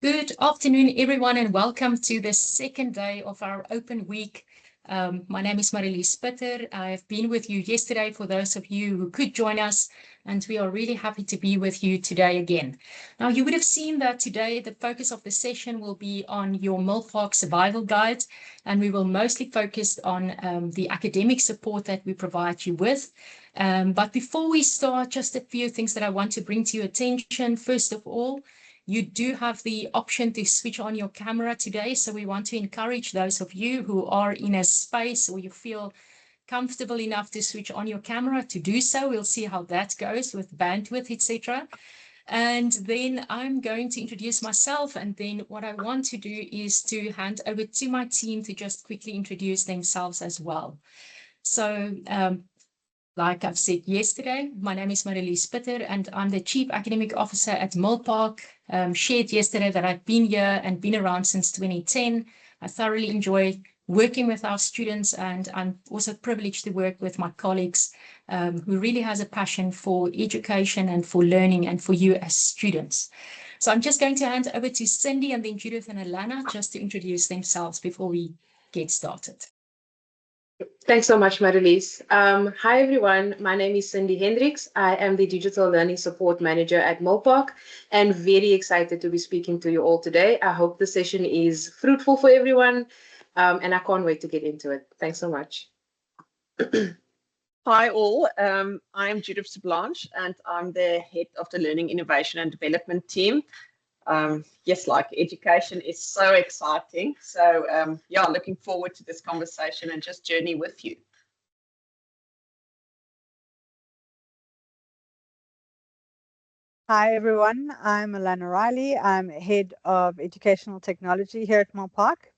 Good afternoon, everyone, and welcome to the second day of our open week. My name is Marilies Spitter. I have been with you yesterday for those of you who could join us, and we are really happy to be with you today again. Now, you would have seen that today the focus of the session will be on your Milpark survival guide, and we will mostly focus on the academic support that we provide you with. But before we start, just a few things that I want to bring to your attention. First of all, you do have the option to switch on your camera today. So we want to encourage those of you who are in a space or you feel comfortable enough to switch on your camera to do so. We'll see how that goes with bandwidth, etc. And then I'm going to introduce myself. And then what I want to do is to hand over to my team to just quickly introduce themselves as well. So like I've said yesterday, my name is Marilies Spitter, and I'm the Chief Academic Officer at Milpark. Shared yesterday that I've been here and been around since 2010. I thoroughly enjoy working with our students, and I'm also privileged to work with my colleagues who really has a passion for education and for learning and for you as students. So I'm just going to hand over to Cindy and then Judith and Alana just to introduce themselves before we get started. Thanks so much, Marilies. Hi, everyone. My name is Cindy Hendricks. I am the Digital Learning Support Manager at Milpark and very excited to be speaking to you all today. I hope the session is fruitful for everyone, and I can't wait to get into it. Thanks so much. Hi, all. I'm Judith Blanche, and I'm the head of the Learning Innovation and Development team. Yes, like education is so exciting. So yeah, looking forward to this conversation and just journey with you. Hi, everyone. I'm Alana Riley. I'm head of educational technology here at Milpark.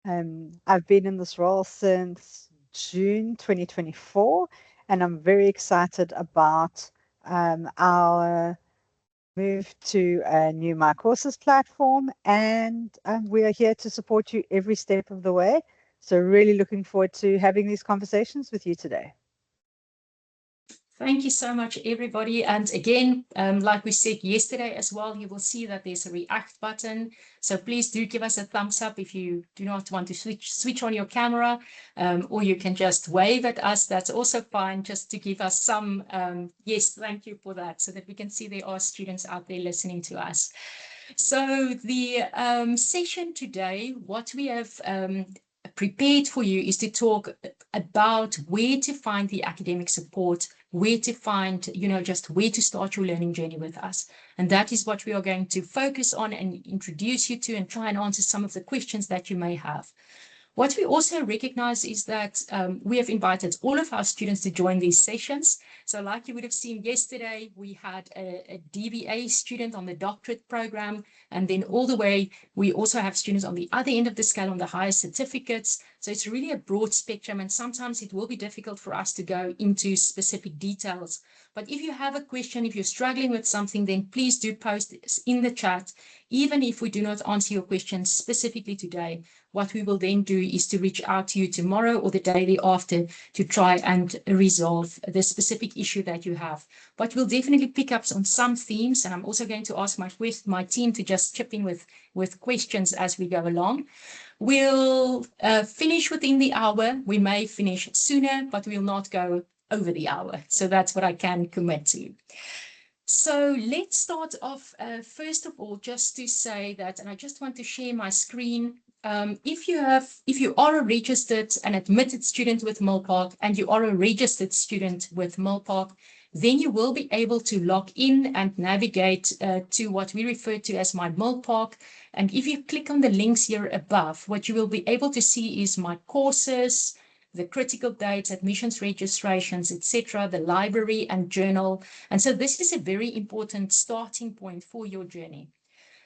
I've been in this role since June 2024, and I'm very excited about our move to a new My Courses platform, and we are here to support you every step of the way. So really looking forward to having these conversations with you today. Thank you so much, everybody. And again, like we said yesterday as well, you will see that there's a react button. So please do give us a thumbs up if you do not want to switch on your camera, or you can just wave at us. That's also fine, just to give us some, yes, thank you for that, so that we can see there are students out there listening to us. So the session today, what we have prepared for you is to talk about where to find the academic support, where to find, just where to start your learning journey with us. And that is what we are going to focus on and introduce you to and try and answer some of the questions that you may have. What we also recognize is that we have invited all of our students to join these sessions. So like you would have seen yesterday, we had a DBA student on the doctorate program, and then all the way, we also have students on the other end of the scale on the higher certificates. So it's really a broad spectrum, and sometimes it will be difficult for us to go into specific details. But if you have a question, if you're struggling with something, then please do post in the chat. Even if we do not answer your question specifically today, what we will then do is to reach out to you tomorrow or the day thereafter to try and resolve the specific issue that you have. But we'll definitely pick up on some themes, and I'm also going to ask my team to just chip in with questions as we go along. We'll finish within the hour. We may finish sooner, but we'll not go over the hour. So that's what I can commit to. So let's start off, first of all, just to say that, and I just want to share my screen. If you are a registered and admitted student with Milpark, and you are a registered student with Milpark, then you will be able to log in and navigate to what we refer to as my Milpark. And if you click on the links here above, what you will be able to see is my courses, the critical dates, admissions registrations, etc., the library and journal. And so this is a very important starting point for your journey.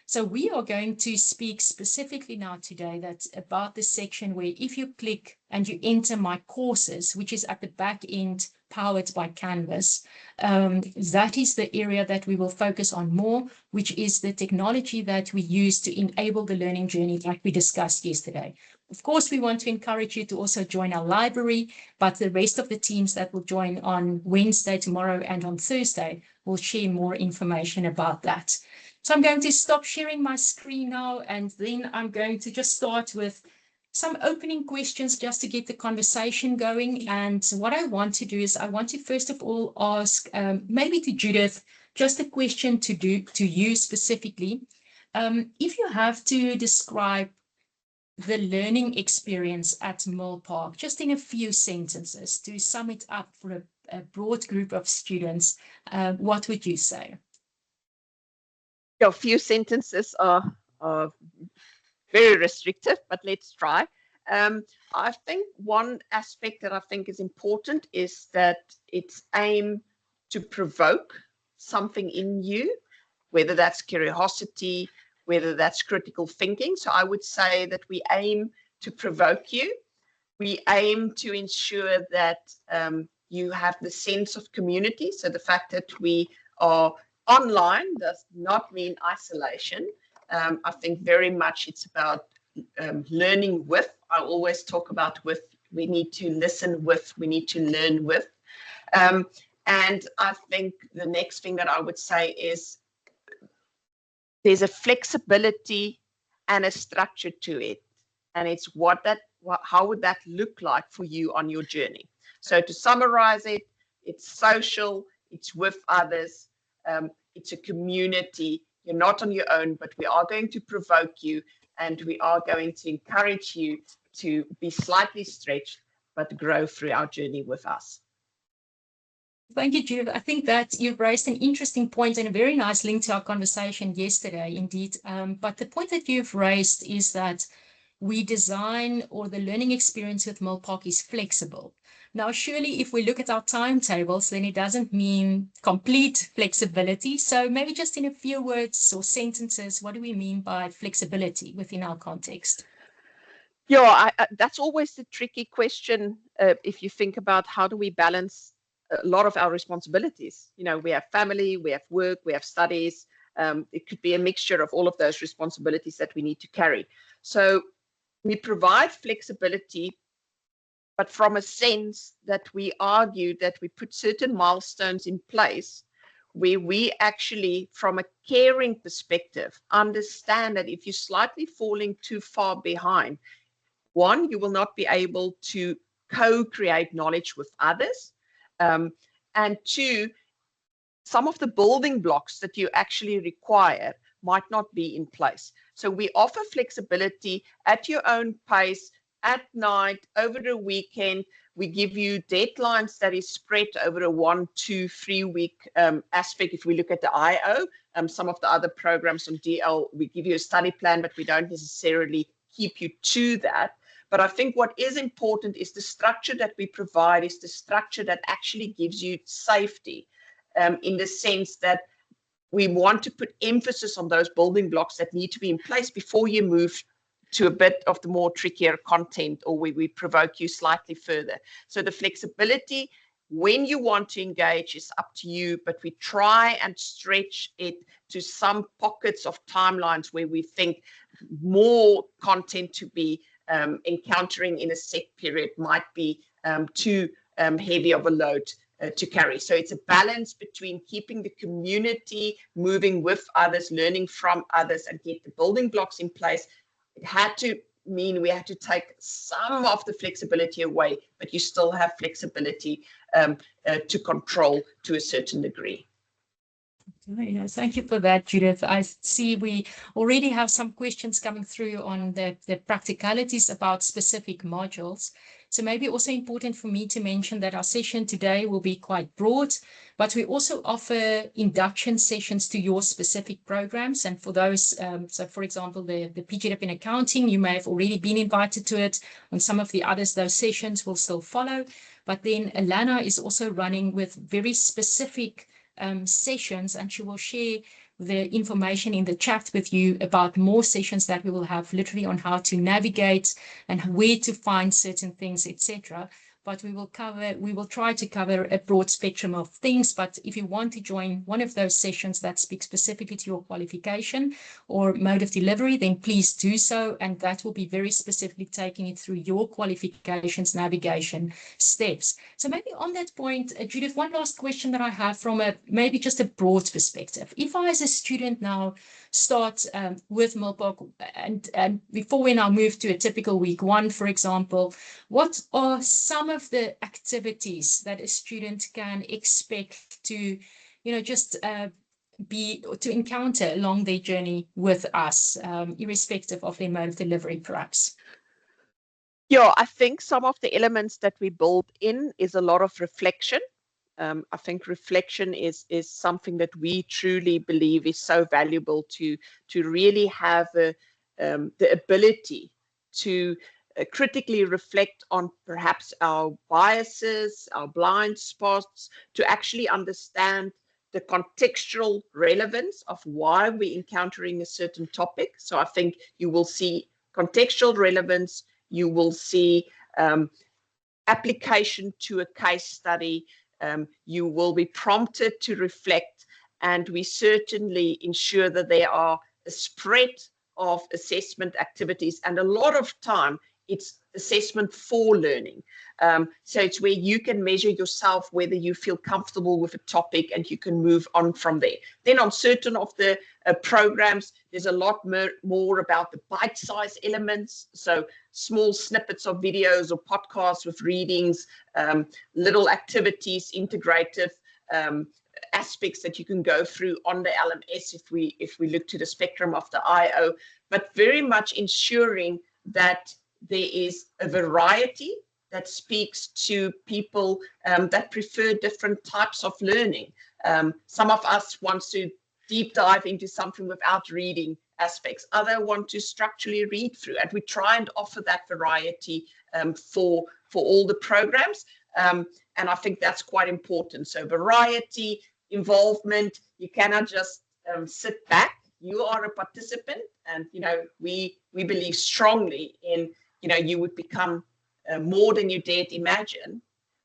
So we are going to speak specifically now today about the section where if you click and you enter my courses, which is at the back end powered by Canvas, that is the area that we will focus on more, which is the technology that we use to enable the learning journey like we discussed yesterday. Of course, we want to encourage you to also join our library, but the rest of the teams that will join on Wednesday, tomorrow, and on Thursday will share more information about that. So I'm going to stop sharing my screen now, and then I'm going to just start with some opening questions just to get the conversation going. And what I want to do is I want to first of all ask maybe to Judith just a question to you specifically. If you have to describe the learning experience at Milpark, just in a few sentences to sum it up for a broad group of students, what would you say? A few sentences are very restrictive, but let's try. I think one aspect that I think is important is that it's aimed to provoke something in you, whether that's curiosity, whether that's critical thinking. So I would say that we aim to provoke you. We aim to ensure that you have the sense of community. So the fact that we are online does not mean isolation. I think very much it's about learning with. I always talk about with. We need to listen with. We need to learn with. And I think the next thing that I would say is there's a flexibility and a structure to it. And it's how would that look like for you on your journey? So to summarize it, it's social, it's with others, it's a community. You're not on your own, but we are going to provoke you, and we are going to encourage you to be slightly stretched, but grow through our journey with us. Thank you, Judith. I think that you've raised an interesting point and a very nice link to our conversation yesterday, indeed. But the point that you've raised is that we design, or the learning experience with Milpark is flexible. Now, surely if we look at our timetables, then it doesn't mean complete flexibility. So maybe just in a few words or sentences, what do we mean by flexibility within our context? Yeah, that's always the tricky question if you think about how do we balance a lot of our responsibilities. You know, we have family, we have work, we have studies. It could be a mixture of all of those responsibilities that we need to carry. So we provide flexibility, but from a sense that we argue that we put certain milestones in place where we actually, from a caring perspective, understand that if you're slightly falling too far behind, one, you will not be able to co-create knowledge with others. And two, some of the building blocks that you actually require might not be in place. So we offer flexibility at your own pace, at night, over the weekend. We give you deadlines that is spread over a 1, 2, 3 week aspect. If we look at the IO, some of the other programs on DL, we give you a study plan, but we don't necessarily keep you to that. But I think what is important is the structure that we provide is the structure that actually gives you safety, in the sense that we want to put emphasis on those building blocks that need to be in place before you move to a bit of the more trickier content, or where we provoke you slightly further. So the flexibility, when you want to engage, is up to you, but we try and stretch it to some pockets of timelines where we think more content to be encountering in a set period might be too heavy of a load to carry. So it's a balance between keeping the community moving with others, learning from others, and get the building blocks in place. It had to mean we had to take some of the flexibility away, but you still have flexibility to control to a certain degree. Yes, thank you for that, Judith. I see we already have some questions coming through on the practicalities about specific modules. So maybe also important for me to mention that our session today will be quite broad, but we also offer induction sessions to your specific programs. And for those, so for example, the PGDP in accounting, you may have already been invited to it. On some of the others, those sessions will still follow. But then Alana is also running with very specific sessions, and she will share the information in the chat with you about more sessions that we will have, literally on how to navigate and where to find certain things, etc. but we will try to cover a broad spectrum of things. But if you want to join one of those sessions that speak specifically to your qualification or mode of delivery, then please do so. And that will be very specifically taking you through your qualifications navigation steps. So maybe on that point, Judith, one last question that I have from maybe just a broad perspective. If I, as a student now, start with Milpark, and before we now move to a typical week one, for example, what are some of the activities that a student can expect to, just to encounter along their journey with us, irrespective of their mode of delivery, perhaps? Yeah, I think some of the elements that we build in is a lot of reflection. I think reflection is something that we truly believe is so valuable to really have the ability to critically reflect on perhaps our biases, our blind spots, to actually understand the contextual relevance of why we're encountering a certain topic. So I think you will see contextual relevance, you will see application to a case study, you will be prompted to reflect, and we certainly ensure that there are a spread of assessment activities, and a lot of time it's assessment for learning. So it's where you can measure yourself whether you feel comfortable with a topic, and you can move on from there. Then on certain of the programs, there's a lot more about the bite-sized elements, so small snippets of videos or podcasts with readings, little activities, integrative aspects that you can go through on the LMS if we look to the spectrum of the IO, but very much ensuring that there is a variety that speaks to people that prefer different types of learning. Some of us want to deep dive into something without reading aspects. Others want to structurally read through, and we try and offer that variety for all the programs. And I think that's quite important. So variety, involvement, you cannot just sit back. You are a participant, and we believe strongly in you would become more than you dared imagine,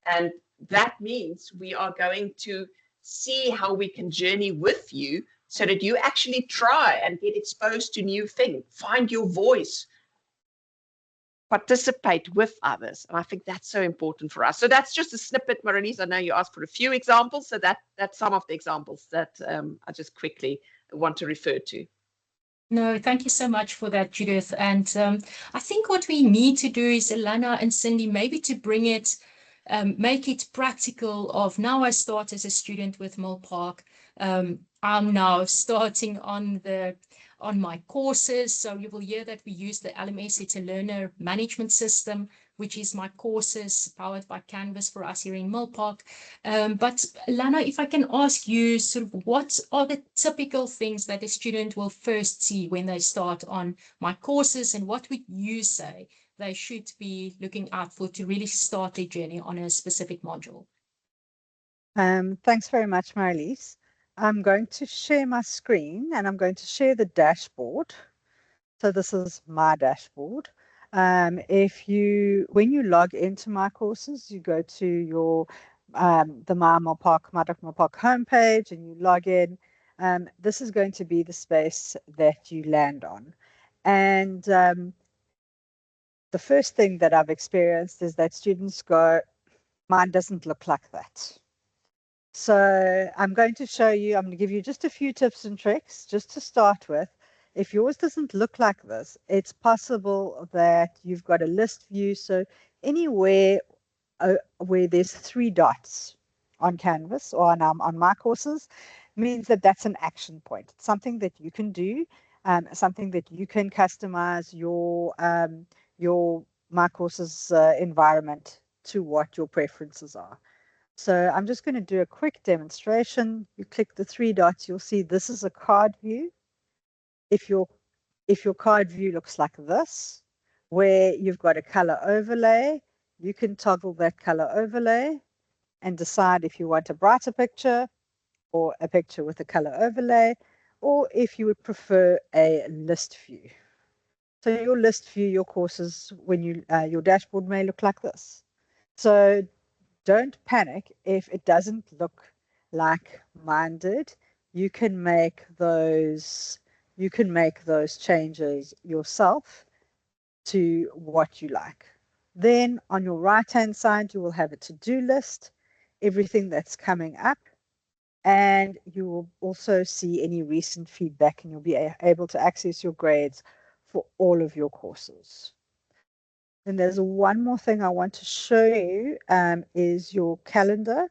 and that means we are going to see how we can journey with you so that you actually try and get exposed to new things, find your voice, participate with others. And I think that's so important for us. So that's just a snippet, Marlies. I know you asked for a few examples, so that's some of the examples that I just quickly want to refer to. No, thank you so much for that, Judith. And I think what we need to do is, Alana and Cindy, maybe to bring it, make it practical of now I start as a student with Milpark. I'm now starting on my courses. So you will hear that we use the LMS. It's a learner management system, which is my courses powered by Canvas for us here in Milpark. But Lana, if I can ask you, sort of, what are the typical things that a student will first see when they start on my courses, and what would you say they should be looking out for to really start their journey on a specific module? Thanks very much, Marlies. I'm going to share my screen, and I'm going to share the dashboard. So this is my dashboard. When you log into my courses, you go to your the My Dr. Milpark homepage, and you log in. This is going to be the space that you land on. And the first thing that I've experienced is that students go, mine doesn't look like that. So I'm going to give you just a few tips and tricks just to start with. If yours doesn't look like this, it's possible that you've got a list view. So anywhere where there's 3 dots on Canvas or on my courses means that that's an action point. It's something that you can do, something that you can customize your my courses environment to what your preferences are. So I'm just going to do a quick demonstration. You click the 3 dots, you'll see this is a card view. If your card view looks like this, where you've got a color overlay, you can toggle that color overlay and decide if you want a brighter picture or a picture with a color overlay, or if you would prefer a list view. So your list view, your courses, when your dashboard may look like this. So don't panic if it doesn't look like mine did. You can make those changes yourself to what you like. Then on your right-hand side, you will have a to-do list, everything that's coming up, and you will also see any recent feedback, and you'll be able to access your grades for all of your courses. And there's one more thing I want to show you is your calendar.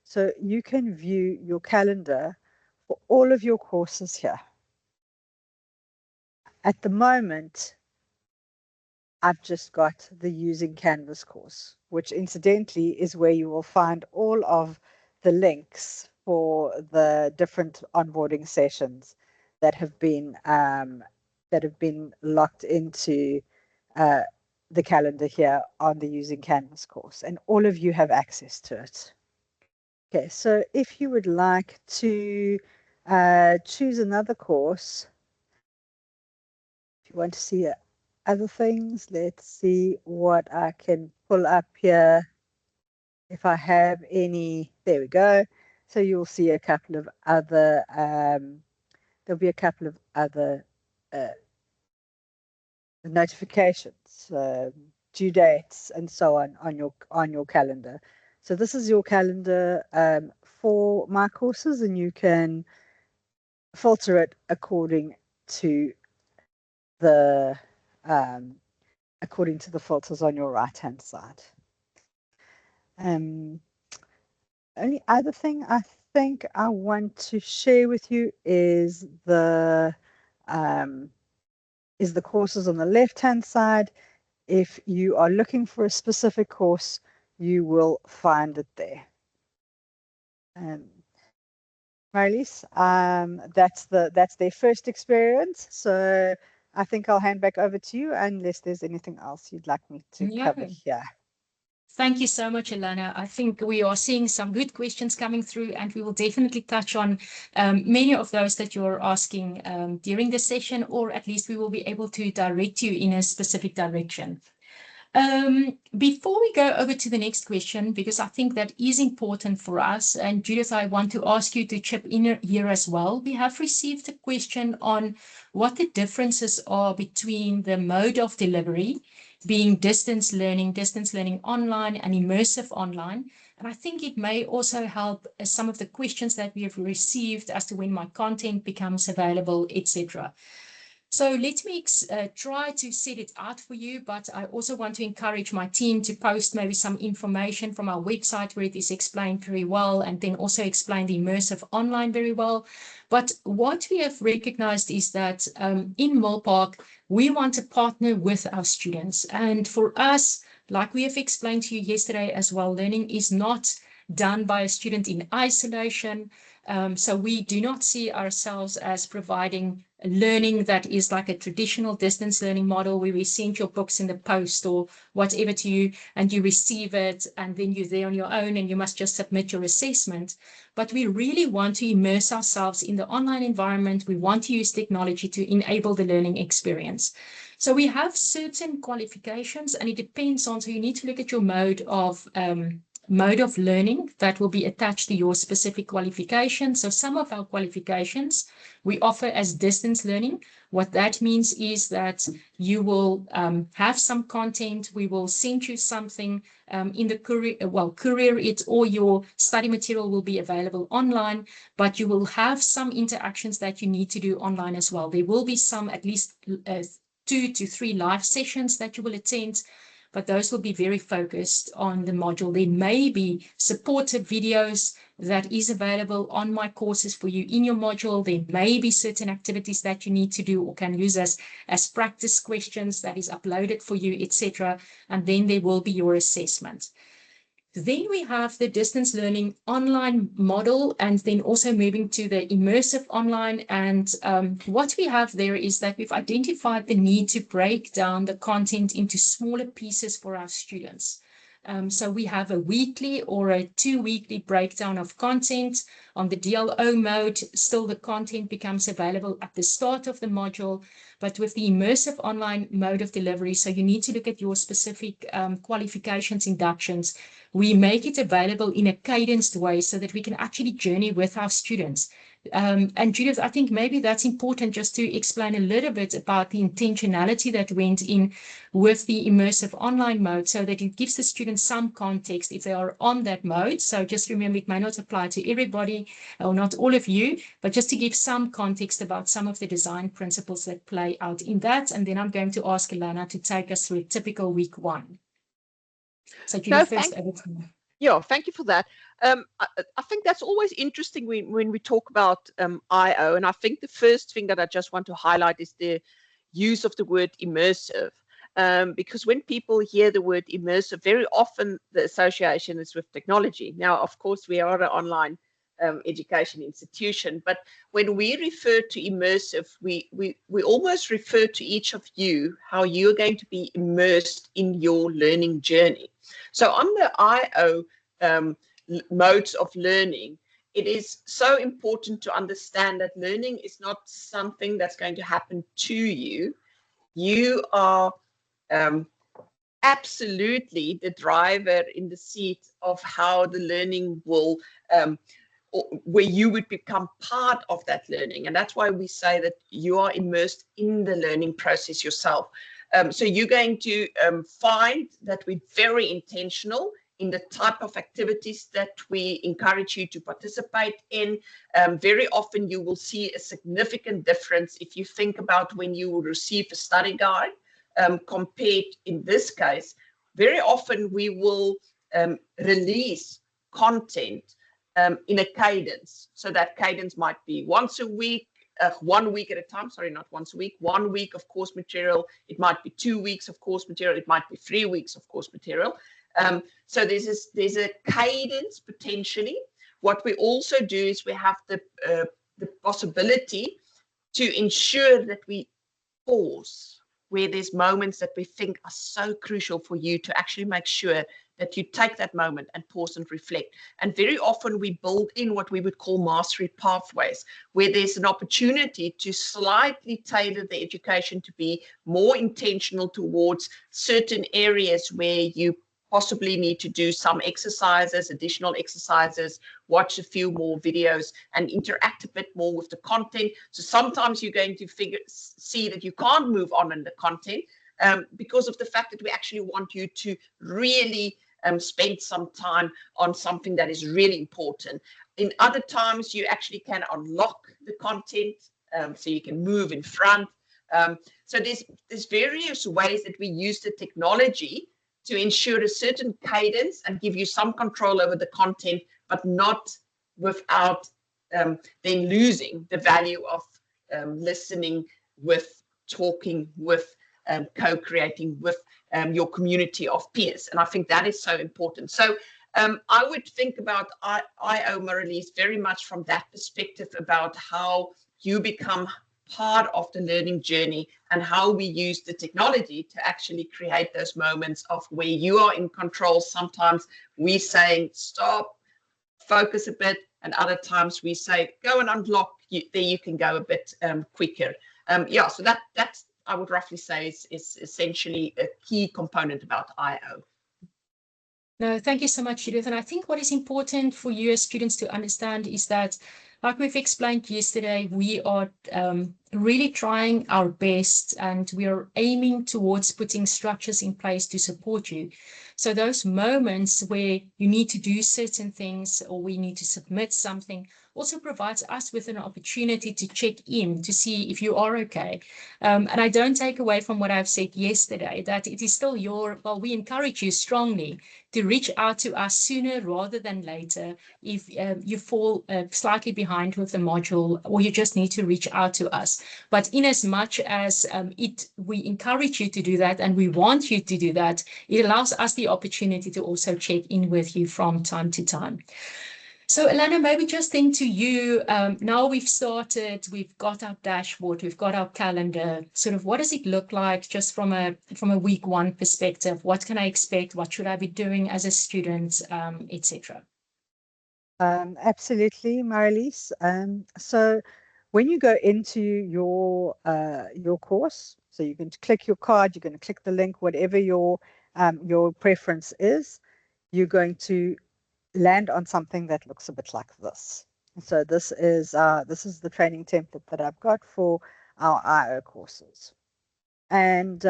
So you can view your calendar for all of your courses here. At the moment, I've just got the Using Canvas course, which incidentally is where you will find all of the links for the different onboarding sessions that have been locked into the calendar here on the Using Canvas course, and all of you have access to it. Okay, so if you would like to choose another course, if you want to see other things, let's see what I can pull up here. If I have any, there we go. So you'll see a couple of other, there'll be a couple of other notifications, due dates, and so on your calendar. So this is your calendar for my courses, and you can filter it according to the filters on your right hand side. Only other thing I think I want to share with you is the courses on the left hand side. If you are looking for a specific course, you will find it there. Marlies, that's their first experience. So I think I'll hand back over to you unless there's anything else you'd like me to cover here. Thank you so much, Elana. I think we are seeing some good questions coming through, and we will definitely touch on many of those that you're asking during the session, or at least we will be able to direct you in a specific direction. Before we go over to the next question, because I think that is important for us, and Judith, I want to ask you to chip in here as well. We have received a question on what the differences are between the mode of delivery, being distance learning online, and immersive online. And I think it may also help some of the questions that we have received as to when my content becomes available, etc. So let me try to set it out for you, but I also want to encourage my team to post maybe some information from our website where it is explained very well, and then also explain the immersive online very well. But what we have recognized is that in Milpark, we want to partner with our students. And for us, like we have explained to you yesterday as well, learning is not done by a student in isolation. So we do not see ourselves as providing learning that is like a traditional distance learning model where we send your books in the post or whatever to you and you receive it and then you're there on your own and you must just submit your assessment. But we really want to immerse ourselves in the online environment. We want to use technology to enable the learning experience. So we have certain qualifications, and it depends on, so you need to look at your mode of learning that will be attached to your specific qualification. So some of our qualifications we offer as distance learning. What that means is that you will have some content. We will send you something in the courier it, or your study material will be available online, but you will have some interactions that you need to do online as well. There will be some, at least 2 to 3 live sessions that you will attend, but those will be very focused on the module. There may be supported videos that is available on my courses for you in your module. There may be certain activities that you need to do or can use as practice questions that is uploaded for you, etc. And then there will be your assessment. Then we have the distance learning online model, and then also moving to the immersive online. And what we have there is that we've identified the need to break down the content into smaller pieces for our students. So we have a weekly or a 2-weekly breakdown of content. On the DLO mode, still the content becomes available at the start of the module, but with the immersive online mode of delivery, so you need to look at your specific qualifications, inductions. We make it available in a cadenced way so that we can actually journey with our students. And Judith, I think maybe that's important just to explain a little bit about the intentionality that went in with the immersive online mode so that it gives the students some context if they are on that mode. So just remember, it may not apply to everybody or not all of you, but just to give some context about some of the design principles that play out in that. And then I'm going to ask Ilana to take us through a typical week 1. So Judith, first over to you. Yeah, thank you for that. I think that's always interesting when we talk about I/O, and I think the first thing that I just want to highlight is the use of the word immersive, because when people hear the word immersive, very often the association is with technology. Now, of course, we are an online education institution, but when we refer to immersive, we almost refer to each of you how you're going to be immersed in your learning journey. So on the I/O modes of learning, it is so important to understand that learning is not something that's going to happen to you. You are absolutely the driver in the seat of how the learning will, where you would become part of that learning. And that's why we say that you are immersed in the learning process yourself. So you're going to find that we're very intentional in the type of activities that we encourage you to participate in. Very often you will see a significant difference if you think about when you will receive a study guide compared in this case. Very often we will release content in a cadence. So that cadence might be once a week, 1 week at a time, sorry, not once a week, 1 week of course material. It might be 2 weeks of course material. It might be 3 weeks of course material. So there's a cadence potentially. What we also do is we have the possibility to ensure that we pause where there's moments that we think are so crucial for you to actually make sure that you take that moment and pause and reflect. And very often we build in what we would call mastery pathways, where there's an opportunity to slightly tailor the education to be more intentional towards certain areas where you possibly need to do some exercises, additional exercises, watch a few more videos and interact a bit more with the content. So sometimes you're going to see that you can't move on in the content because of the fact that we actually want you to really spend some time on something that is really important. In other times, you actually can unlock the content so you can move in front. So there's various ways that we use the technology to ensure a certain cadence and give you some control over the content, but not without then losing the value of listening with, talking with, co-creating with your community of peers. And I think that is so important. So I would think about I/O Marlies very much from that perspective about how you become part of the learning journey and how we use the technology to actually create those moments of where you are in control. Sometimes we say, stop, focus a bit, and other times we say, go and unlock, there you can go a bit quicker. Yeah, so that's, I would roughly say, is essentially a key component about I/O. No, thank you so much, Judith. And I think what is important for you as students to understand is that, like we've explained yesterday, we are really trying our best and we are aiming towards putting structures in place to support you. So those moments where you need to do certain things or we need to submit something also provides us with an opportunity to check in to see if you are okay. And I don't take away from what I've said yesterday, that it is still well, we encourage you strongly to reach out to us sooner rather than later if you fall slightly behind with the module or you just need to reach out to us. But in as much as we encourage you to do that and we want you to do that, it allows us the opportunity to also check in with you from time to time. So Elena, maybe just then to you, now we've started, we've got our dashboard, we've got our calendar, sort of what does it look like just from a week one perspective? What can I expect? What should I be doing as a student, etc.? Absolutely, Marilise. So when you go into your course, so you're going to click your card, you're going to click the link, whatever your preference is, you're going to land on something that looks a bit like this. So this is the training template that I've got for our IO courses, and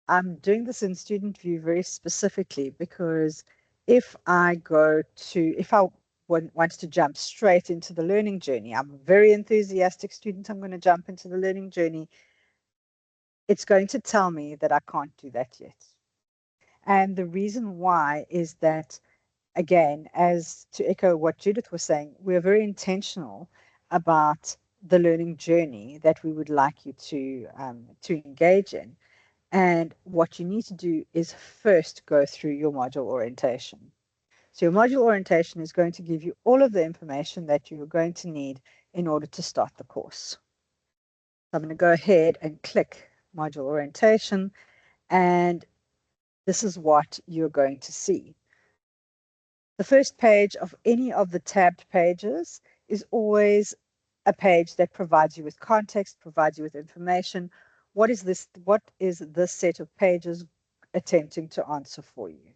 I'm doing this in student view very specifically because if I want to jump straight into the learning journey, I'm a very enthusiastic student, I'm going to jump into the learning journey, it's going to tell me that I can't do that yet. And the reason why is that, again, as to echo what Judith was saying, we're very intentional about the learning journey that we would like you to engage in. And what you need to do is first go through your module orientation. So your module orientation is going to give you all of the information that you're going to need in order to start the course. So I'm going to go ahead and click module orientation, and this is what you're going to see. The first page of any of the tabbed pages is always a page that provides you with context, provides you with information. What is this set of pages attempting to answer for you?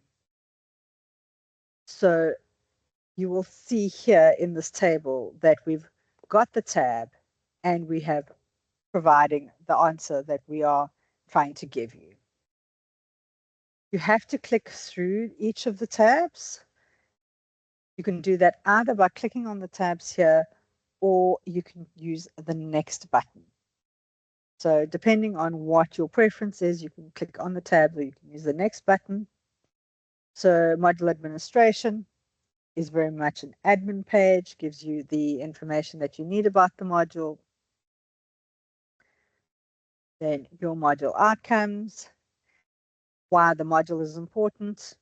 So you will see here in this table that we've got the tab and we have providing the answer that we are trying to give you. You have to click through each of the tabs. You can do that either by clicking on the tabs here, or you can use the next button. So depending on what your preference is, you can click on the tab or you can use the next button. So module administration is very much an admin page, gives you the information that you need about the module. Then your module outcomes, why the module is important,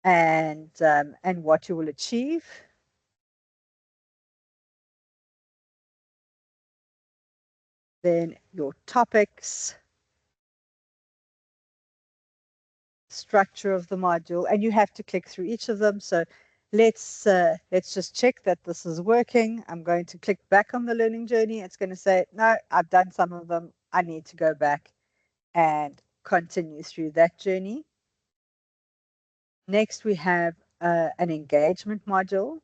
and what you will achieve. Then your topics, structure of the module, and you have to click through each of them. So let's just check that this is working. I'm going to click back on the learning journey. It's going to say, no, I've done some of them. I need to go back and continue through that journey. Next, we have an engagement module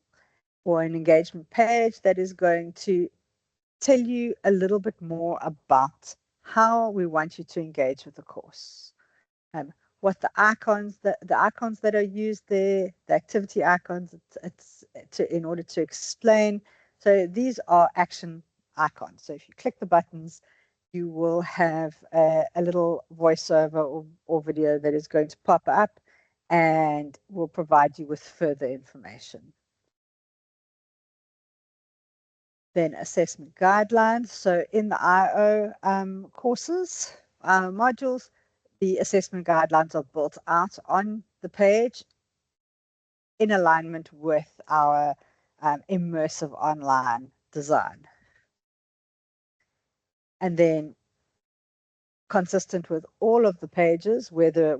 or an engagement page that is going to tell you a little bit more about how we want you to engage with the course. What the icons that are used there, the activity icons, in order to explain. So these are action icons. So if you click the buttons, you will have a little voiceover or video that is going to pop up and will provide you with further information. Then assessment guidelines. So in the IO courses, modules, the assessment guidelines are built out on the page in alignment with our immersive online design. And then consistent with all of the pages, whether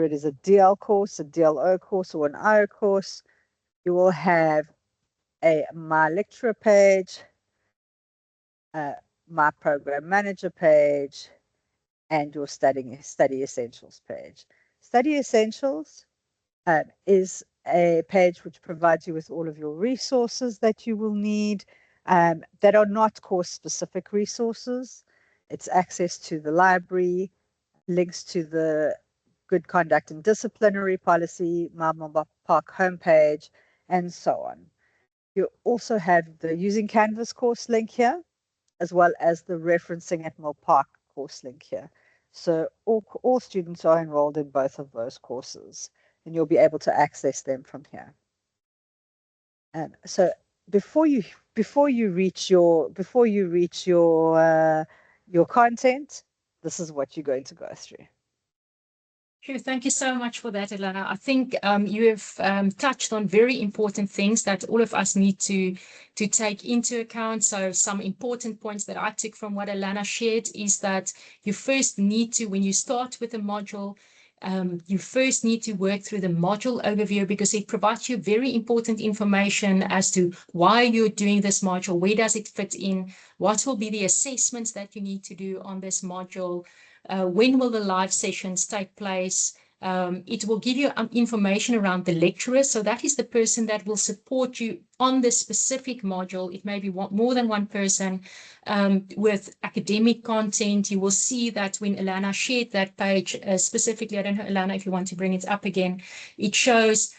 it is a DL course, a DLO course, or an IO course, you will have a My Lecturer page, My Program Manager page, and your Study Essentials page. Study Essentials is a page which provides you with all of your resources that you will need that are not course-specific resources. It's access to the library, links to the Good Conduct and Disciplinary Policy, Milpark homepage, and so on. You also have the Using Canvas course link here, as well as the Referencing at Milpark course link here. So all students are enrolled in both of those courses, and you'll be able to access them from here. So before you reach your content, this is what you're going to go through. Sure, thank you so much for that, Elana. I think you have touched on very important things that all of us need to take into account. So some important points that I took from what Elana shared is that you first need to, when you start with a module, you first need to work through the module overview because it provides you very important information as to why you're doing this module, where does it fit in, what will be the assessments that you need to do on this module, when will the live sessions take place. It will give you information around the lecturer. So that is the person that will support you on this specific module. It may be more than one person with academic content. You will see that when Elana shared that page specifically, I don't know, Elana, if you want to bring it up again, it shows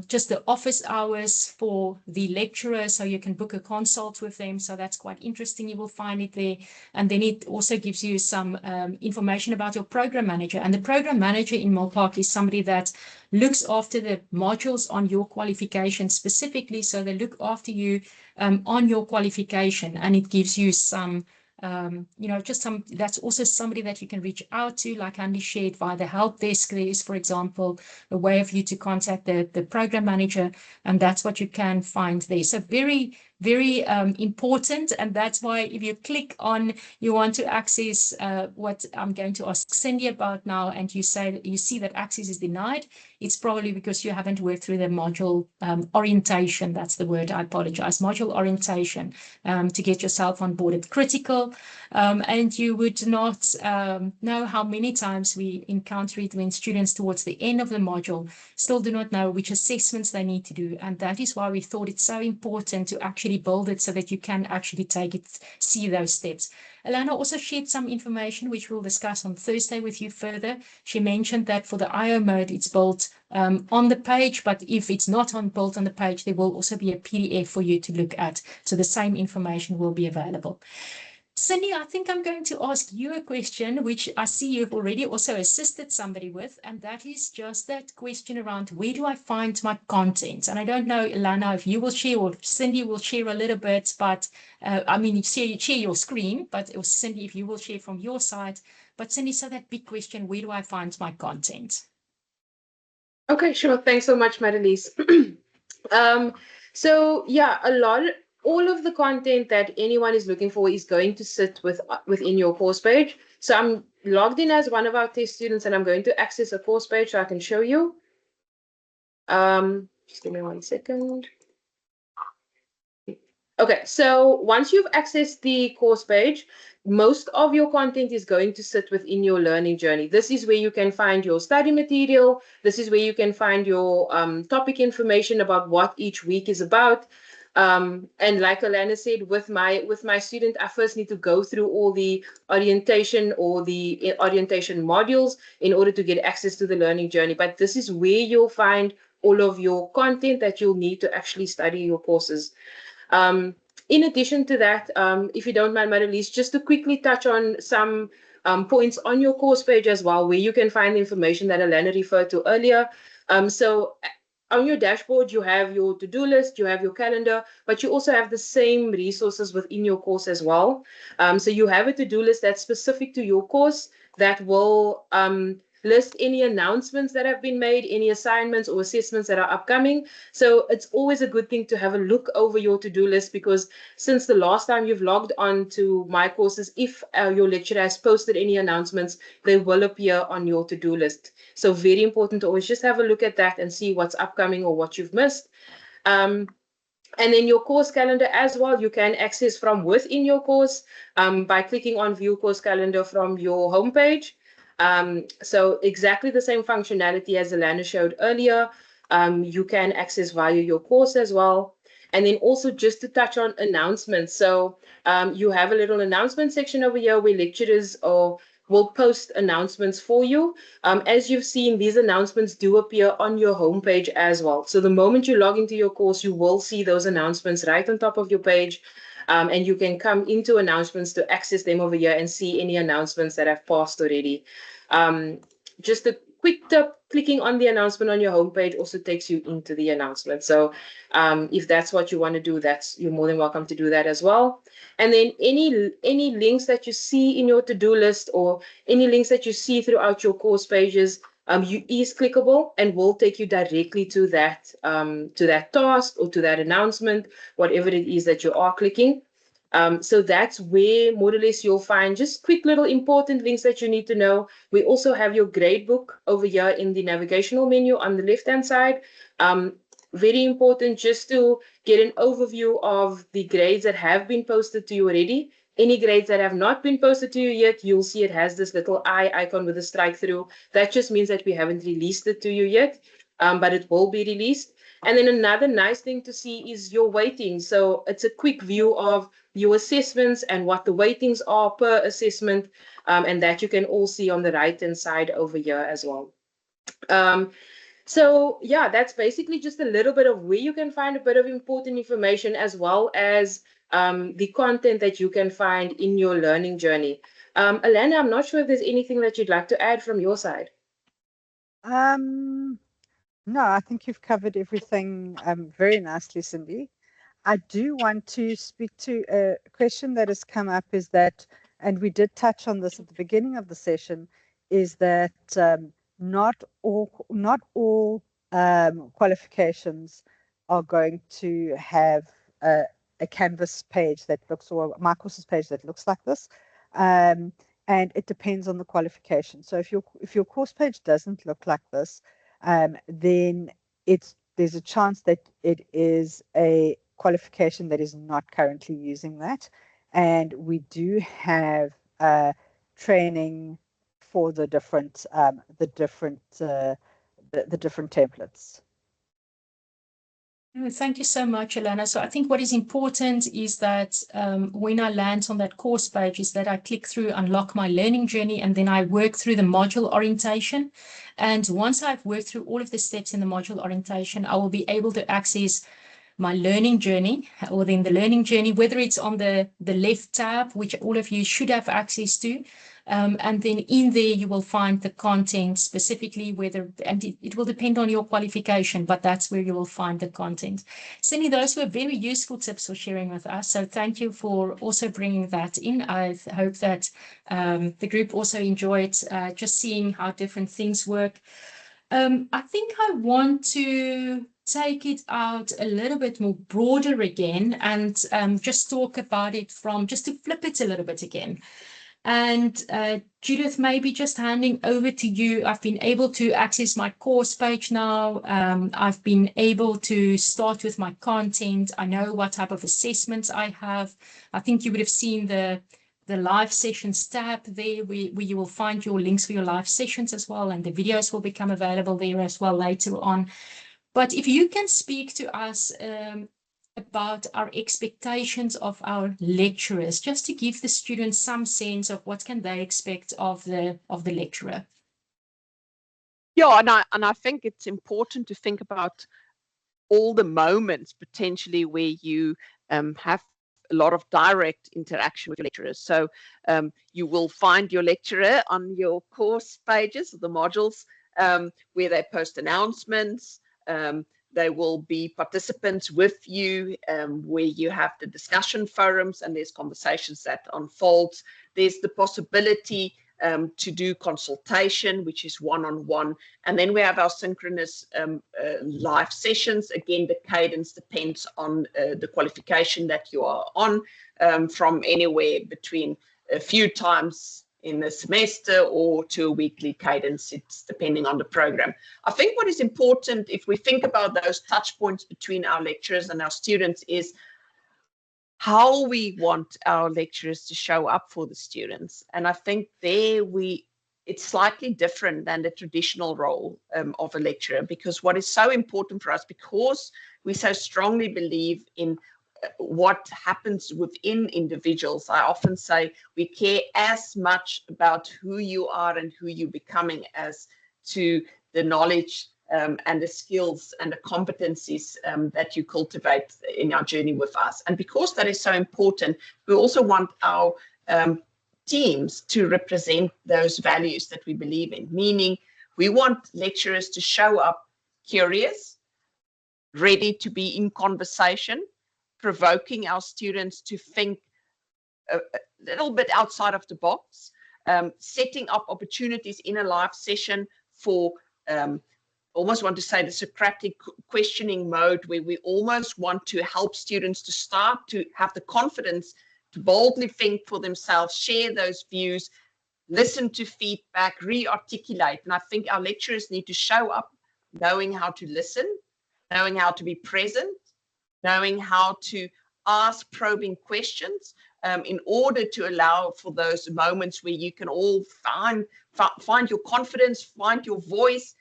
just the office hours for the lecturer, so you can book a consult with them. So that's quite interesting. You will find it there. And then it also gives you some information about your program manager. And the program manager in Milpark is somebody that looks after the modules on your qualification specifically. So they look after you on your qualification, and it gives you some that's also somebody that you can reach out to, like Andy shared, via the help desk. There is, for example, a way of you to contact the program manager, and that's what you can find there. So very, very important. And that's why if you click on, you want to access what I'm going to ask Cindy about now, and you see that access is denied, it's probably because you haven't worked through the module orientation. That's the word, I apologize. Module orientation to get yourself on board. It's critical. And you would not know how many times we encounter it when students towards the end of the module still do not know which assessments they need to do. And that is why we thought it's so important to actually build it so that you can actually take it, see those steps. Elana also shared some information which we'll discuss on Thursday with you further. She mentioned that for the IO mode, it's built on the page, but if it's not built on the page, there will also be a PDF for you to look at. So the same information will be available. Cindy, I think I'm going to ask you a question, which I see you've already also assisted somebody with, and that is just that question around where do I find my content? And I don't know, Elana, if you will share or Cindy will share a little bit, but I mean, share your screen, but it was Cindy, if you will share from your side. But Cindy, so that big question, where do I find my content? Okay, sure. Thanks so much, Marilise. So yeah, all of the content that anyone is looking for is going to sit within your course page. So I'm logged in as one of our test students, and I'm going to access a course page so I can show you. Just give me 1 second. Okay, so once you've accessed the course page, most of your content is going to sit within your learning journey. This is where you can find your study material. This is where you can find your topic information about what each week is about. And like Elana said, with my student, I first need to go through all the orientation or the orientation modules in order to get access to the learning journey. But this is where you'll find all of your content that you'll need to actually study your courses. In addition to that, if you don't mind, Marilise, just to quickly touch on some points on your course page as well, where you can find the information that Elana referred to earlier. So on your dashboard, you have your to-do list, you have your calendar, but you also have the same resources within your course as well. So you have a to-do list that's specific to your course that will list any announcements that have been made, any assignments or assessments that are upcoming. So it's always a good thing to have a look over your to-do list, because since the last time you've logged on to my courses, if your lecturer has posted any announcements, they will appear on your to-do list. So very important to always just have a look at that and see what's upcoming or what you've missed. And then your course calendar as well, you can access from within your course by clicking on View Course Calendar from your homepage. So exactly the same functionality as Elana showed earlier, you can access via your course as well. And then also just to touch on announcements. So you have a little announcement section over here where lecturers will post announcements for you. As you've seen, these announcements do appear on your homepage as well. So the moment you log into your course, you will see those announcements right on top of your page. And you can come into announcements to access them over here and see any announcements that have passed already. Just a quick tip, clicking on the announcement on your homepage also takes you into the announcement. So if that's what you want to do, you're more than welcome to do that as well. And then any links that you see in your to-do list or any links that you see throughout your course pages, is clickable and will take you directly to that task or to that announcement, whatever it is that you are clicking. So that's where more or less you'll find just quick little important links that you need to know. We also have your gradebook over here in the navigational menu on the left-hand side. Very important just to get an overview of the grades that have been posted to you already. Any grades that have not been posted to you yet, you'll see it has this little eye icon with a strike through. That just means that we haven't released it to you yet, but it will be released. And then another nice thing to see is your weighting. So it's a quick view of your assessments and what the weightings are per assessment, and that you can all see on the right-hand side over here as well. So yeah, that's basically just a little bit of where you can find a bit of important information, as well as the content that you can find in your learning journey. Alana, I'm not sure if there's anything that you'd like to add from your side. No, I think you've covered everything very nicely, Cindy. I do want to speak to a question that has come up, is that, and we did touch on this at the beginning of the session, is that not all qualifications are going to have a Canvas page that looks, or my courses page that looks like this. And it depends on the qualification. So if your course page doesn't look like this, then there's a chance that it is a qualification that is not currently using that. And we do have training for the different templates. Thank you so much, Alana. So I think what is important is that when I land on that course page is that I click through unlock my learning journey, and then I work through the module orientation. And once I've worked through all of the steps in the module orientation, I will be able to access my learning journey, or then the learning journey, whether it's on the left tab, which all of you should have access to. And then in there, you will find the content specifically, and it will depend on your qualification, but that's where you will find the content. Cindy, those were very useful tips for sharing with us. So thank you for also bringing that in. I hope that the group also enjoyed just seeing how different things work. I think I want to take it out a little bit more broader again, and just talk about it just to flip it a little bit again. And Judith, maybe just handing over to you. I've been able to access my course page now. I've been able to start with my content. I know what type of assessments I have. I think you would have seen the live sessions tab there, where you will find your links for your live sessions as well, and the videos will become available there as well later on. But if you can speak to us about our expectations of our lecturers, just to give the students some sense of what can they expect of the lecturer. Yeah, and I think it's important to think about all the moments potentially where you have a lot of direct interaction with your lecturers. So you will find your lecturer on your course pages, the modules, where they post announcements. They will be participants with you, where you have the discussion forums and there's conversations that unfold. There's the possibility to do consultation, which is one-on-one. And then we have our synchronous live sessions. Again, the cadence depends on the qualification that you are on, from anywhere between a few times in the semester or to a weekly cadence. It's depending on the program. I think what is important, if we think about those touch points between our lecturers and our students, is how we want our lecturers to show up for the students. And I think there it's slightly different than the traditional role of a lecturer, because what is so important for us, because we so strongly believe in what happens within individuals, I often say we care as much about who you are and who you're becoming as to the knowledge and the skills and the competencies that you cultivate in our journey with us. And because that is so important, we also want our teams to represent those values that we believe in, meaning we want lecturers to show up curious, ready to be in conversation, provoking our students to think a little bit outside of the box, setting up opportunities in a live session for almost want to say the Socratic questioning mode, where we almost want to help students to start to have the confidence to boldly think for themselves, share those views, listen to feedback, re-articulate. And I think our lecturers need to show up knowing how to listen, knowing how to be present, knowing how to ask probing questions, in order to allow for those moments where you can all find your confidence, find your voice,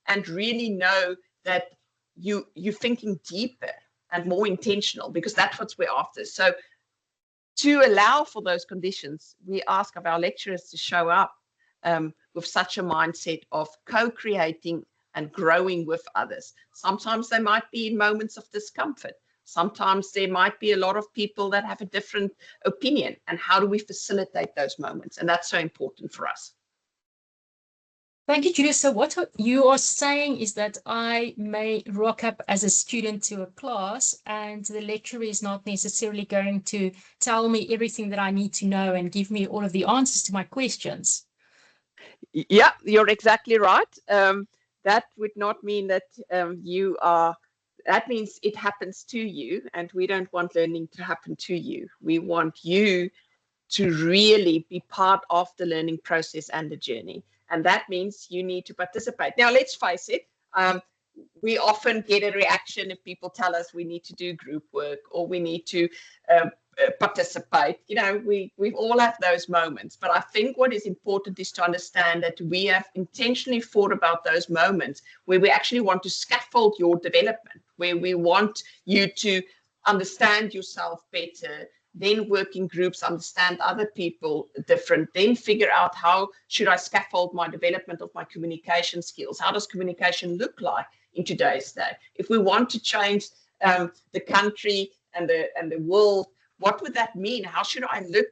and really know that you're thinking deeper and more intentional, because that's what we're after. So to allow for those conditions, we ask of our lecturers to show up with such a mindset of co-creating and growing with others. Sometimes they might be in moments of discomfort. Sometimes there might be a lot of people that have a different opinion, and how do we facilitate those moments? And that's so important for us. Thank you, Judith. So what you are saying is that I may rock up as a student to a class, and the lecturer is not necessarily going to tell me everything that I need to know and give me all of the answers to my questions. Yeah, you're exactly right. That would not mean that you are, that means it happens to you, and we don't want learning to happen to you. We want you to really be part of the learning process and the journey. And that means you need to participate. Now, let's face it, we often get a reaction if people tell us we need to do group work or we need to participate. You know, we all have those moments. But I think what is important is to understand that we have intentionally thought about those moments where we actually want to scaffold your development, where we want you to understand yourself better, then work in groups, understand other people different, then figure out how should I scaffold my development of my communication skills? How does communication look like in today's day? If we want to change the country and the world, what would that mean? How should I look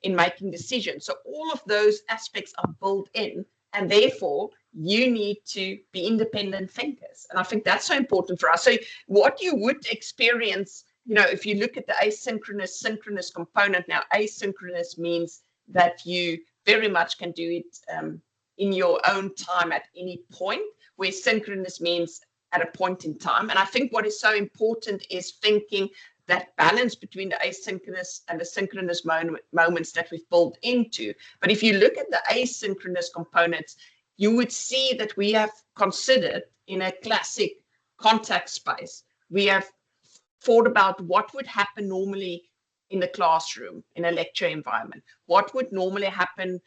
in making decisions? So all of those aspects are built in, and therefore you need to be independent thinkers. And I think that's so important for us. So what you would experience, you know, if you look at the asynchronous, synchronous component, now asynchronous means that you very much can do it in your own time at any point, where synchronous means at a point in time. And I think what is so important is thinking that balance between the asynchronous and the synchronous moments that we've built into. But if you look at the asynchronous components, you would see that we have considered in a classic contact space, we have thought about what would happen normally in the classroom, in a lecture environment. What would normally happen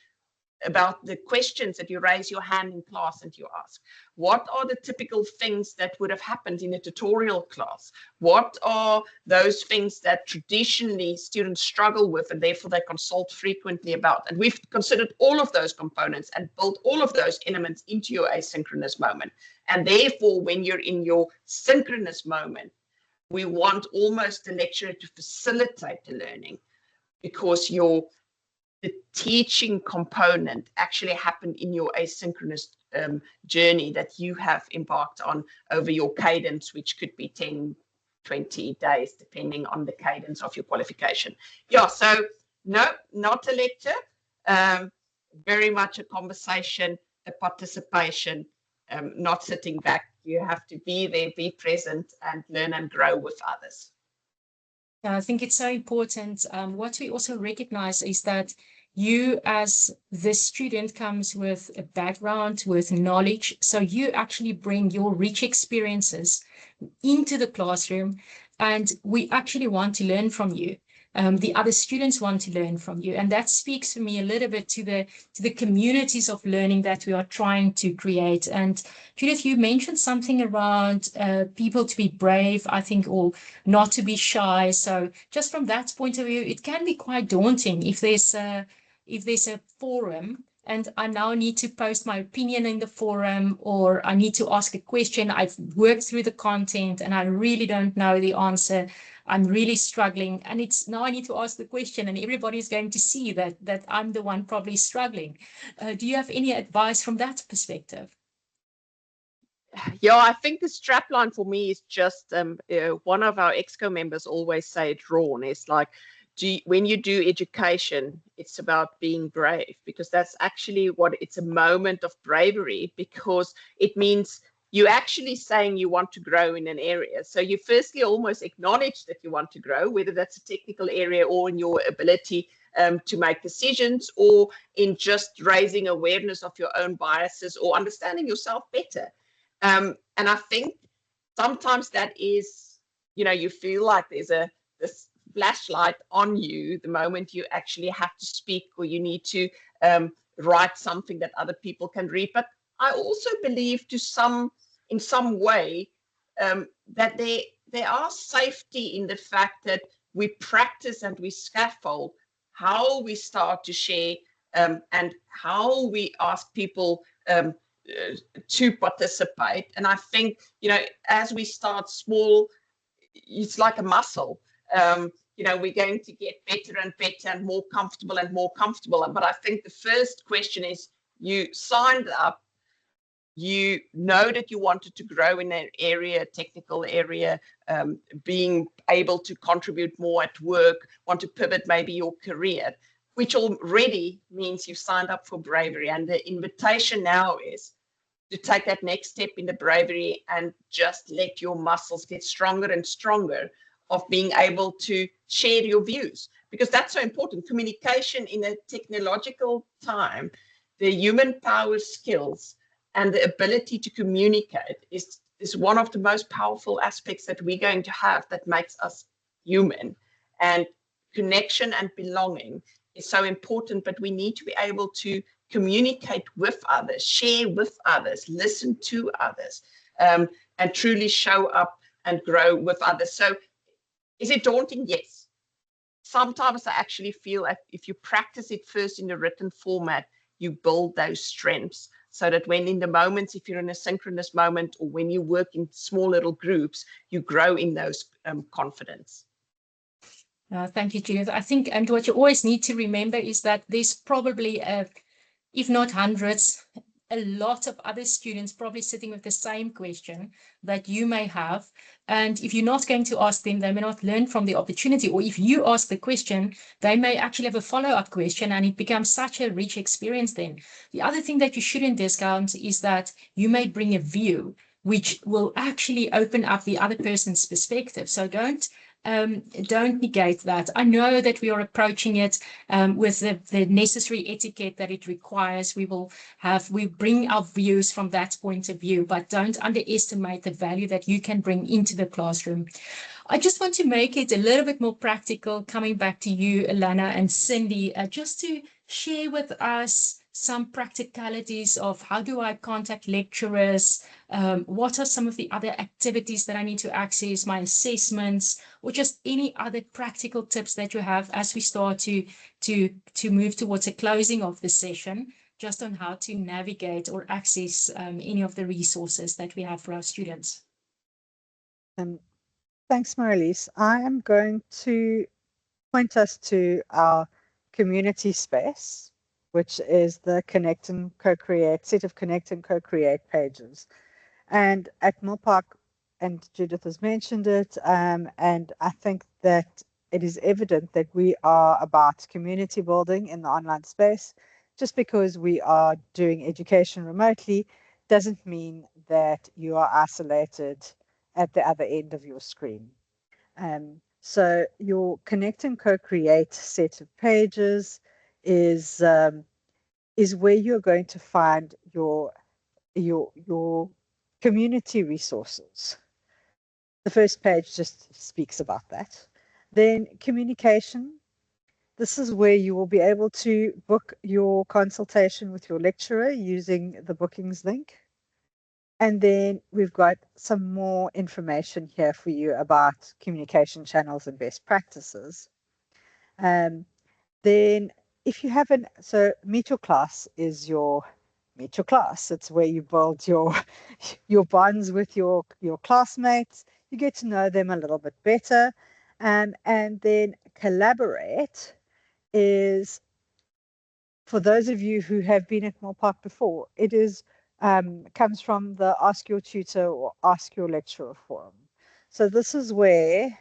about the questions that you raise your hand in class and you ask? What are the typical things that would have happened in a tutorial class? What are those things that traditionally students struggle with and therefore they consult frequently about? And we've considered all of those components and built all of those elements into your asynchronous moment. And therefore, when you're in your synchronous moment, we want almost the lecturer to facilitate the learning, because the teaching component actually happened in your asynchronous journey that you have embarked on over your cadence, which could be 10, 20 days, depending on the cadence of your qualification. Yeah, so no, not a lecture, very much a conversation, a participation, not sitting back. You have to be there, be present, and learn and grow with others. I think it's so important. What we also recognize is that you as the student comes with a background, with knowledge. So you actually bring your rich experiences into the classroom, and we actually want to learn from you. The other students want to learn from you. And that speaks for me a little bit to the communities of learning that we are trying to create. And Judith, you mentioned something around people to be brave, I think, or not to be shy. So just from that point of view, it can be quite daunting if there's a forum and I now need to post my opinion in the forum, or I need to ask a question. I've worked through the content and I really don't know the answer. I'm really struggling, and it's now I need to ask the question, and everybody's going to see that I'm the one probably struggling. Do you have any advice from that perspective? Yeah, I think the strapline for me is just one of our exco members always say it, Ron. It's like, when you do education, it's about being brave, because that's actually it's a moment of bravery, because it means you're actually saying you want to grow in an area. So you firstly almost acknowledge that you want to grow, whether that's a technical area or in your ability to make decisions, or in just raising awareness of your own biases or understanding yourself better. And I think sometimes that is, you feel like there's this flashlight on you the moment you actually have to speak, or you need to write something that other people can read. But I also believe in some way that there are safety in the fact that we practice and we scaffold how we start to share and how we ask people to participate. And I think, as we start small, it's like a muscle. We're going to get better and better and more comfortable and more comfortable. But I think the first question is, you signed up, you know that you wanted to grow in an area, technical area, being able to contribute more at work, want to pivot maybe your career, which already means you've signed up for bravery. And the invitation now is to take that next step in the bravery and just let your muscles get stronger and stronger of being able to share your views, because that's so important. Communication in a technological time, the human power skills and the ability to communicate is one of the most powerful aspects that we're going to have that makes us human. And connection and belonging is so important, but we need to be able to communicate with others, share with others, listen to others, and truly show up and grow with others. So is it daunting? Yes. Sometimes I actually feel like if you practice it first in the written format, you build those strengths, so that when in the moments, if you're in a synchronous moment, or when you work in small little groups, you grow in those confidence. Thank you, Judith. I think, and what you always need to remember is that there's probably, if not hundreds, a lot of other students probably sitting with the same question that you may have. And if you're not going to ask them, they may not learn from the opportunity. Or if you ask the question, they may actually have a follow-up question, and it becomes such a rich experience then. The other thing that you shouldn't discount is that you may bring a view which will actually open up the other person's perspective. So don't negate that. I know that we are approaching it with the necessary etiquette that it requires. We bring our views from that point of view, but don't underestimate the value that you can bring into the classroom. I just want to make it a little bit more practical, coming back to you, Alana and Cindy, just to share with us some practicalities of how do I contact lecturers, what are some of the other activities that I need to access, my assessments, or just any other practical tips that you have as we start to move towards a closing of the session, just on how to navigate or access any of the resources that we have for our students. Thanks, Marilise. I am going to point us to our community space, which is the Connect and Co-Create, set of Connect and Co-Create pages. And at Milpark, and Judith has mentioned it, and I think that it is evident that we are about community building in the online space. Just because we are doing education remotely doesn't mean that you are isolated at the other end of your screen. So your Connect and Co-Create set of pages is where you're going to find your community resources. The first page just speaks about that. Then communication. This is where you will be able to book your consultation with your lecturer using the bookings link. And then we've got some more information here for you about communication channels and best practices. Then if you haven't, so Meet Your Class is your Meet Your Class. It's where you build your bonds with your classmates. You get to know them a little bit better. And then Collaborate is, for those of you who have been at Milpark before, it is comes from the Ask Your Tutor or Ask Your Lecturer forum. So this is where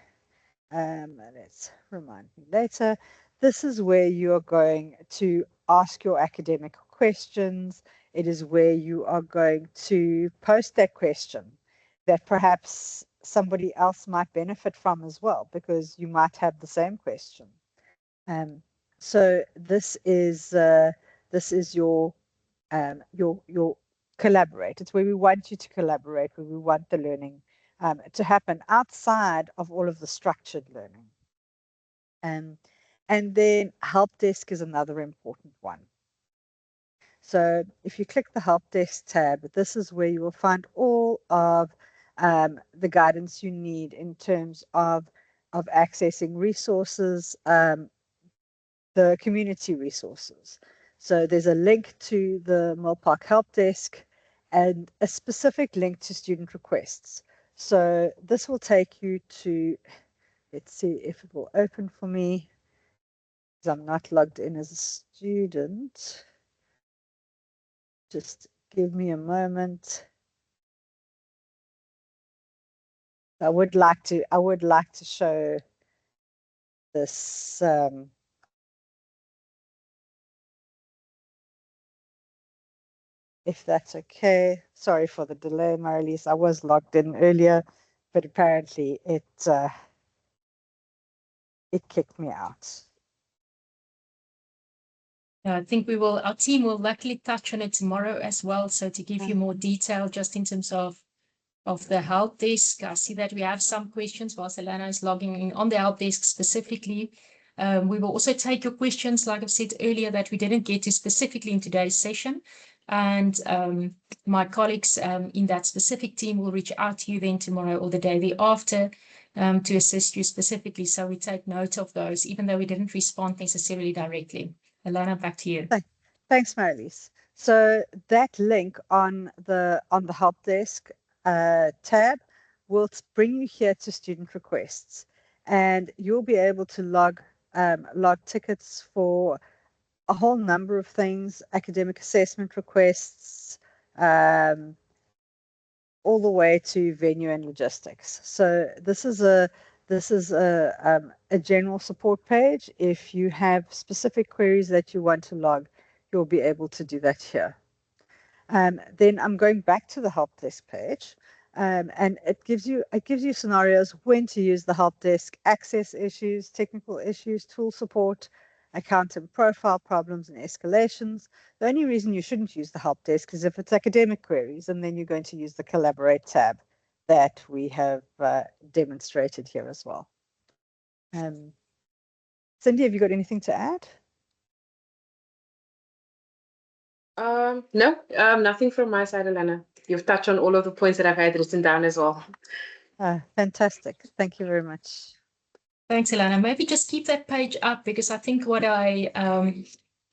let's remind me later. This is where you are going to ask your academic questions. It is where you are going to post that question that perhaps somebody else might benefit from as well, because you might have the same question. So this is your collaborate. It's where we want you to collaborate, where we want the learning to happen outside of all of the structured learning. And then help desk is another important one. So if you click the help desk tab, this is where you will find all of the guidance you need in terms of accessing resources, the community resources. So there's a link to the Milpark help desk and a specific link to student requests. So this will take you to, let's see if it will open for me, because I'm not logged in as a student. Just give me a moment. I would like to show this if that's okay. Sorry for the delay, Marilise. I was logged in earlier, but apparently it kicked me out. I think our team will luckily touch on it tomorrow as well. So to give you more detail, just in terms of the help desk, I see that we have some questions whilst Alana is logging in on the help desk specifically. We will also take your questions, like I've said earlier, that we didn't get to specifically in today's session. And my colleagues in that specific team will reach out to you then tomorrow or the day thereafter to assist you specifically. So we take note of those, even though we didn't respond necessarily directly. Alana, back to you. Thanks, Marilise. So that link on the help desk tab will bring you here to student requests, and you'll be able to log tickets for a whole number of things: academic assessment requests, all the way to venue and logistics. So this is a general support page. If you have specific queries that you want to log, you'll be able to do that here. Then I'm going back to the help desk page, and it gives you scenarios when to use the help desk: access issues, technical issues, tool support, account and profile problems, and escalations. The only reason you shouldn't use the help desk is if it's academic queries, and then you're going to use the collaborate tab that we have demonstrated here as well. Cindy, have you got anything to add? No, nothing from my side, Alana. You've touched on all of the points that I've had written down as well. Fantastic. Thank you very much. Thanks, Alana. Maybe just keep that page up, because I think what I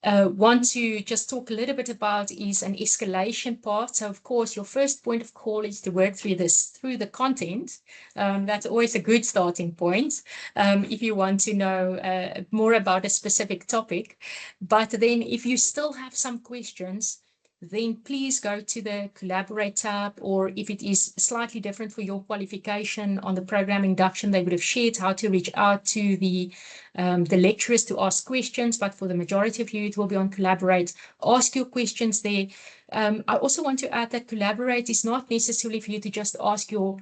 want to just talk a little bit about is an escalation part. So, of course, your first point of call is to work through the content. That's always a good starting point if you want to know more about a specific topic. But then if you still have some questions, then please go to the Collaborate tab, or if it is slightly different for your qualification on the program induction, they would have shared how to reach out to the lecturers to ask questions, but for the majority of you, it will be on Collaborate. Ask your questions there. I also want to add that Collaborate is not necessarily for you to just ask your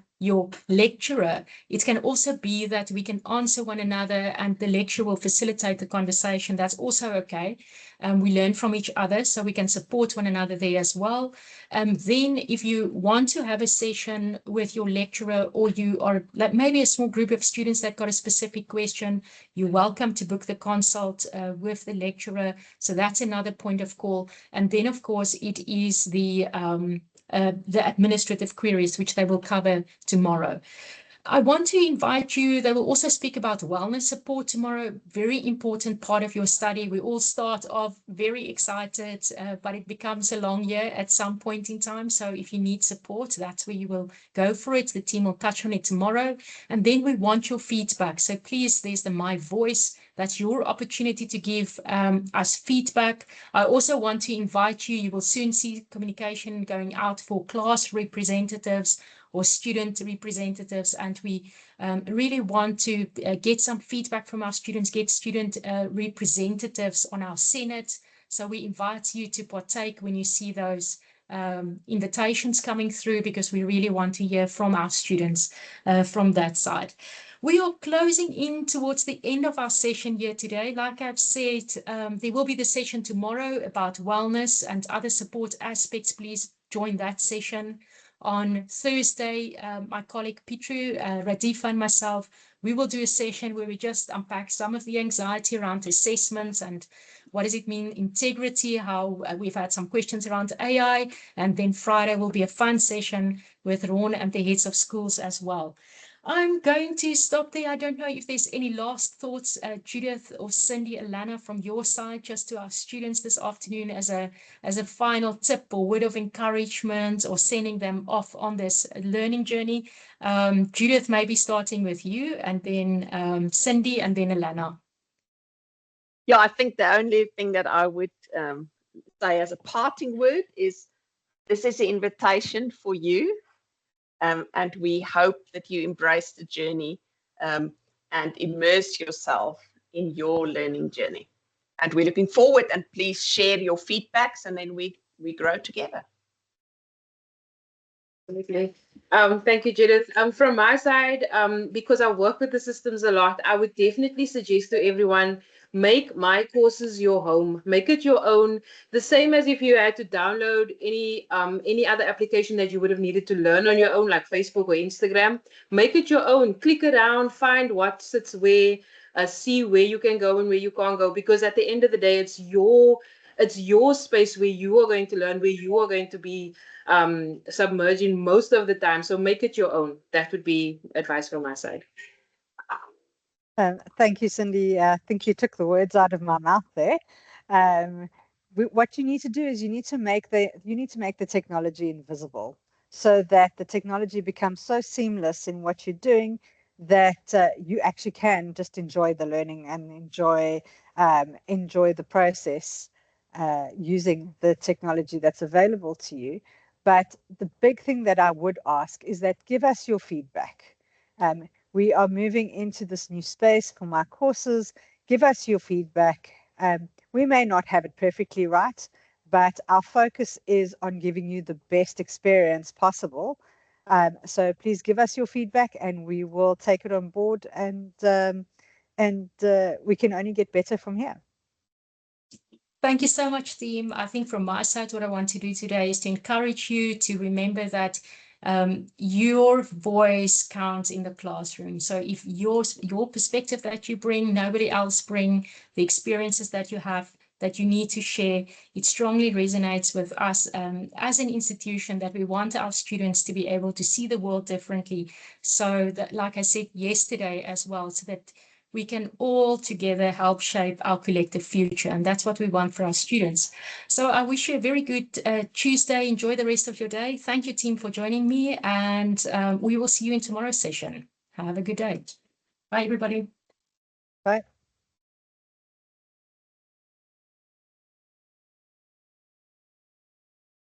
lecturer. It can also be that we can answer one another and the lecturer will facilitate the conversation. That's also okay. We learn from each other, so we can support one another there as well. Then if you want to have a session with your lecturer, or you are like maybe a small group of students that got a specific question, you're welcome to book the consult with the lecturer. So that's another point of call. And then, of course, it is the administrative queries, which they will cover tomorrow. I want to invite you, they will also speak about wellness support tomorrow, very important part of your study. We all start off very excited, but it becomes a long year at some point in time. So if you need support, that's where you will go for it. The team will touch on it tomorrow. And then we want your feedback. So please, there's the My Voice. That's your opportunity to give us feedback. I also want to invite you, you will soon see communication going out for class representatives or student representatives, and we really want to get some feedback from our students, get student representatives on our Senate. So we invite you to partake when you see those invitations coming through, because we really want to hear from our students from that side. We are closing in towards the end of our session here today. Like I've said, there will be the session tomorrow about wellness and other support aspects. Please join that session. On Thursday, my colleague Petru, Radifa and myself, we will do a session where we just unpack some of the anxiety around assessments and what does it mean integrity, how we've had some questions around AI. And then Friday will be a fun session with Ron and the heads of schools as well. I'm going to stop there. I don't know if there's any last thoughts, Judith or Cindy, Alana, from your side, just to our students this afternoon as a final tip or word of encouragement, or sending them off on this learning journey. Judith, maybe starting with you, and then Cindy, and then Alana. Yeah, I think the only thing that I would say as a parting word is this is an invitation for you. And we hope that you embrace the journey and immerse yourself in your learning journey. And we're looking forward, and please share your feedbacks, and then we grow together. Absolutely. Thank you, Judith. From my side, because I work with the systems a lot, I would definitely suggest to everyone, make my courses your home. Make it your own. The same as if you had to download any other application that you would have needed to learn on your own, like Facebook or Instagram. Make it your own. Click around, find what sits where, see where you can go and where you can't go. Because at the end of the day, it's your space where you are going to learn, where you are going to be submerging most of the time. So make it your own. That would be advice from my side. Thank you, Cindy. I think you took the words out of my mouth there. What you need to do is you need to make the technology invisible, so that the technology becomes so seamless in what you're doing that you actually can just enjoy the learning and enjoy the process using the technology that's available to you. But the big thing that I would ask is that give us your feedback. We are moving into this new space for my courses. Give us your feedback. We may not have it perfectly right, but our focus is on giving you the best experience possible. So please give us your feedback, and we will take it on board, and we can only get better from here. Thank you so much, team. I think from my side, what I want to do today is to encourage you to remember that your voice counts in the classroom. So if your perspective that you bring, nobody else bring, the experiences that you have, that you need to share, it strongly resonates with us as an institution, that we want our students to be able to see the world differently. So that, like I said yesterday as well, so that we can all together help shape our collective future. And that's what we want for our students. So I wish you a very good Tuesday. Enjoy the rest of your day. Thank you, team, for joining me. And we will see you in tomorrow's session. Have a good day. Bye, everybody. Bye.